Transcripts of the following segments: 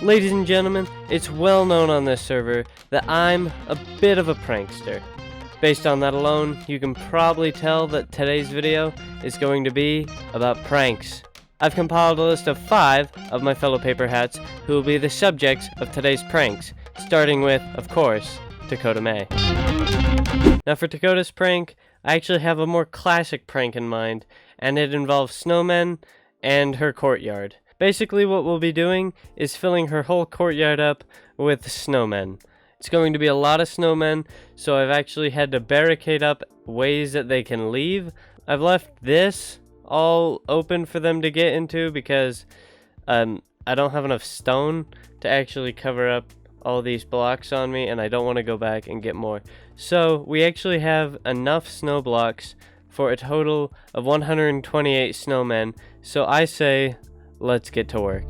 Ladies and gentlemen, it's well known on this server that I'm a bit of a prankster. Based on that alone, you can probably tell that today's video is going to be about pranks. I've compiled a list of 5 of my fellow Paperhats who will be the subjects of today's pranks, starting with, of course, Dakota May. Now for Dakota's prank, I actually have a more classic prank in mind, and it involves snowmen and her courtyard. Basically what we'll be doing is filling her whole courtyard up with snowmen. It's going to be a lot of snowmen, so I've actually had to barricade up ways that they can leave. I've left this all open for them to get into because I don't have enough stone to actually cover up all these blocks on me, and I don't want to go back and get more. So we actually have enough snow blocks for a total of 128 snowmen, so I say let's get to work.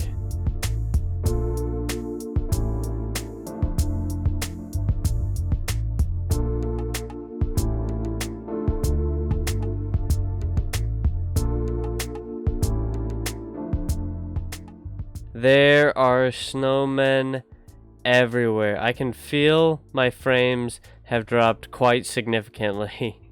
There are snowmen everywhere. I can feel my frames have dropped quite significantly.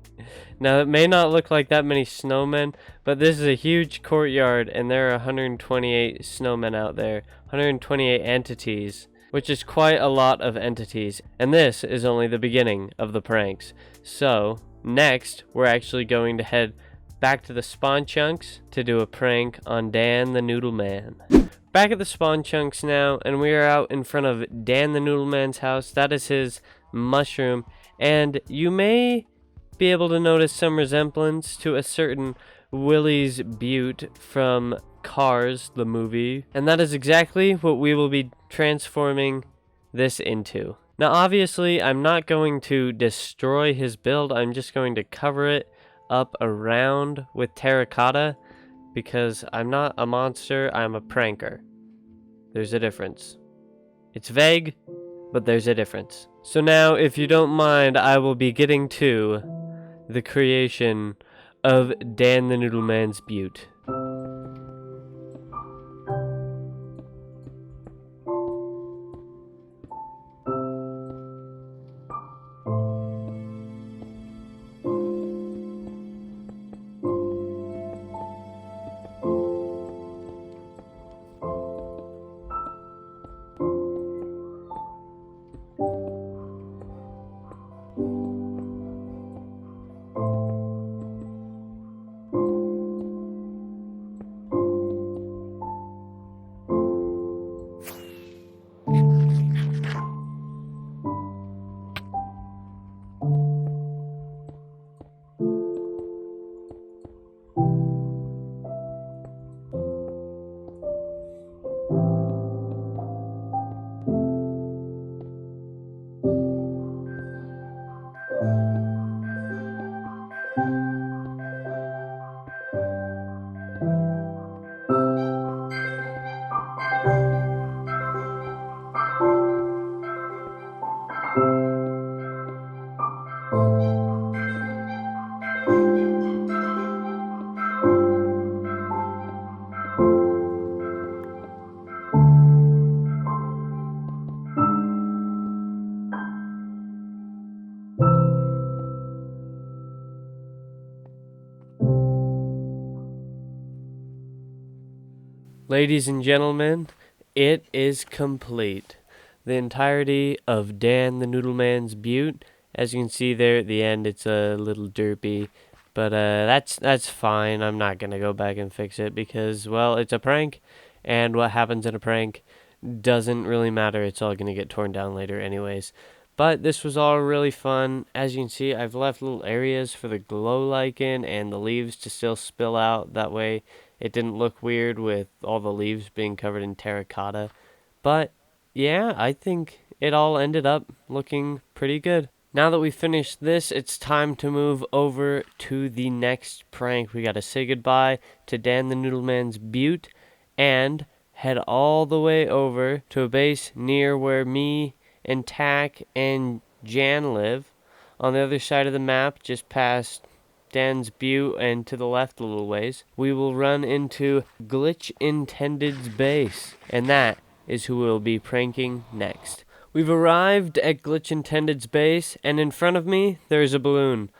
Now it may not look like that many snowmen, but this is a huge courtyard and there are 128 snowmen out there. 128 entities, which is quite a lot of entities. And this is only the beginning of the pranks. So next we're actually going to head back to the spawn chunks to do a prank on DantheNoodleMan. Back at the spawn chunks now, and we are out in front of DantheNoodleMan's house. That is his mushroom, and you may be able to notice some resemblance to a certain Willie's Butte from Cars, the movie, and that is exactly what we will be transforming this into. Now obviously I'm not going to destroy his build, I'm just going to cover it up around with terracotta, because I'm not a monster, I'm a pranker. There's a difference. It's vague, but there's a difference. So now, if you don't mind, I will be getting to the creation of DantheNoodleMan's Butte. Ladies and gentlemen, it is complete. The entirety of DantheNoodleMan's Butte. As you can see there at the end, it's a little derpy, but that's fine. I'm not gonna go back and fix it because, well, it's a prank, and what happens in a prank doesn't really matter. It's all gonna get torn down later anyways. But this was all really fun. As you can see, I've left little areas for the glow lichen and the leaves to still spill out. That way it didn't look weird with all the leaves being covered in terracotta. But yeah, I think it all ended up looking pretty good. Now that we've finished this, it's time to move over to the next prank. We gotta say goodbye to DantheNoodleMan's Butte and head all the way over to a base near where me and Tack and Jan live. On the other side of the map, just past Dan's Butte and to the left a little ways, we will run into Glitch Intended's base. And that is who we'll be pranking next. We've arrived at Glitch Intended's base, and in front of me, there's a balloon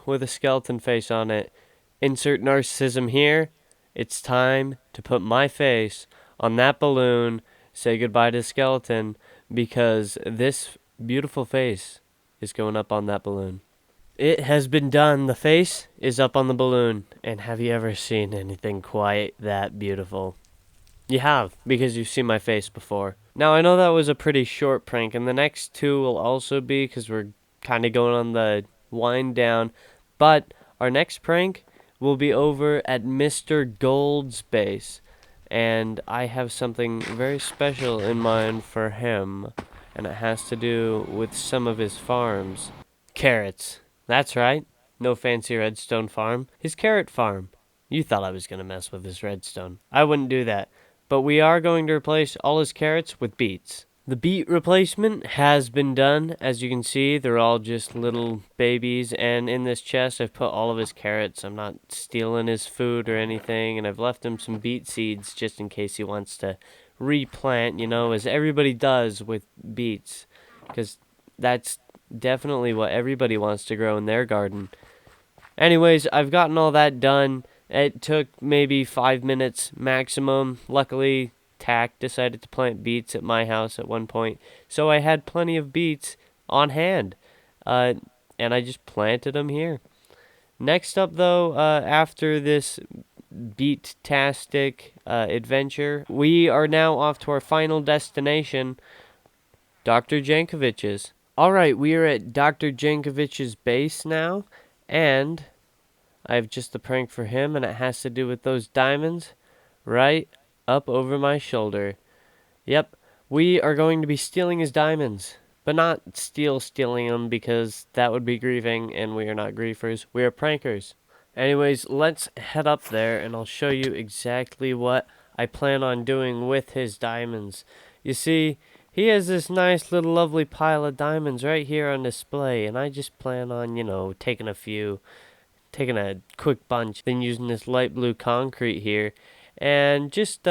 with a skeleton face on it. Insert narcissism here. It's time to put my face on that balloon, say goodbye to the skeleton, because this beautiful face is going up on that balloon. It has been done. The face is up on the balloon. And have you ever seen anything quite that beautiful? You have, because you've seen my face before. Now, I know that was a pretty short prank, and the next two will also be, because we're kind of going on the wind down. But our next prank will be over at Mr. Gold's base. And I have something very special in mind for him. And it has to do with some of his farms. Carrots. That's right. No fancy redstone farm. His carrot farm. You thought I was going to mess with his redstone. I wouldn't do that. But we are going to replace all his carrots with beets. The beet replacement has been done. As you can see, they're all just little babies. And in this chest, I've put all of his carrots. I'm not stealing his food or anything. And I've left him some beet seeds just in case he wants to replant, you know, as everybody does with beets. Because that's definitely what everybody wants to grow in their garden. Anyways, I've gotten all that done. It took maybe 5 minutes maximum. Luckily, Tack decided to plant beets at my house at one point, so I had plenty of beets on hand, and I just planted them here. Next up, though, after this beet-tastic adventure, we are now off to our final destination, DrJankovich's. Alright, we are at DrJankovich's base now, and I have just a prank for him, and it has to do with those diamonds right up over my shoulder. Yep, we are going to be stealing his diamonds, but not stealing them because that would be griefing, and we are not griefers, we are prankers. Anyways, let's head up there, and I'll show you exactly what I plan on doing with his diamonds. You see, he has this nice little lovely pile of diamonds right here on display, and I just plan on, you know, taking a quick bunch, then using this light blue concrete here, and just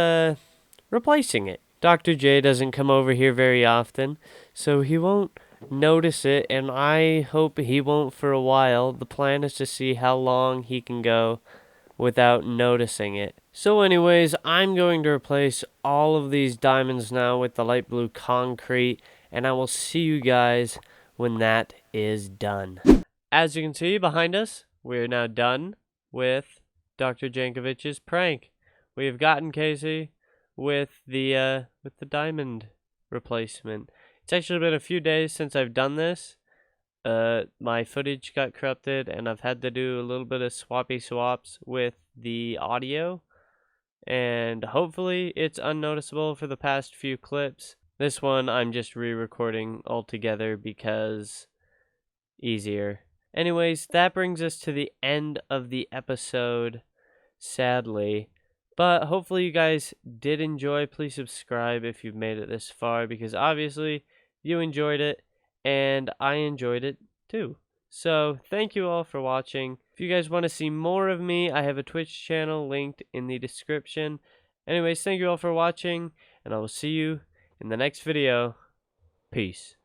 replacing it. Dr. J doesn't come over here very often, so he won't notice it, and I hope he won't for a while. The plan is to see how long he can go without noticing it. So anyways, I'm going to replace all of these diamonds now with the light blue concrete, and I will see you guys when that is done. As you can see behind us, we are now done with DrJankovich's prank. We have gotten Casey with the diamond replacement. It's actually been a few days since I've done this. My footage got corrupted, and I've had to do a little bit of swaps with the audio, and hopefully it's unnoticeable for the past few clips. This one I'm just re-recording altogether because easier. Anyways, that brings us to the end of the episode, sadly. But hopefully you guys did enjoy. Please subscribe if you've made it this far, because obviously you enjoyed it, and I enjoyed it too. So thank you all for watching. If you guys want to see more of me, I have a Twitch channel linked in the description. Anyways, thank you all for watching, and I will see you in the next video. Peace.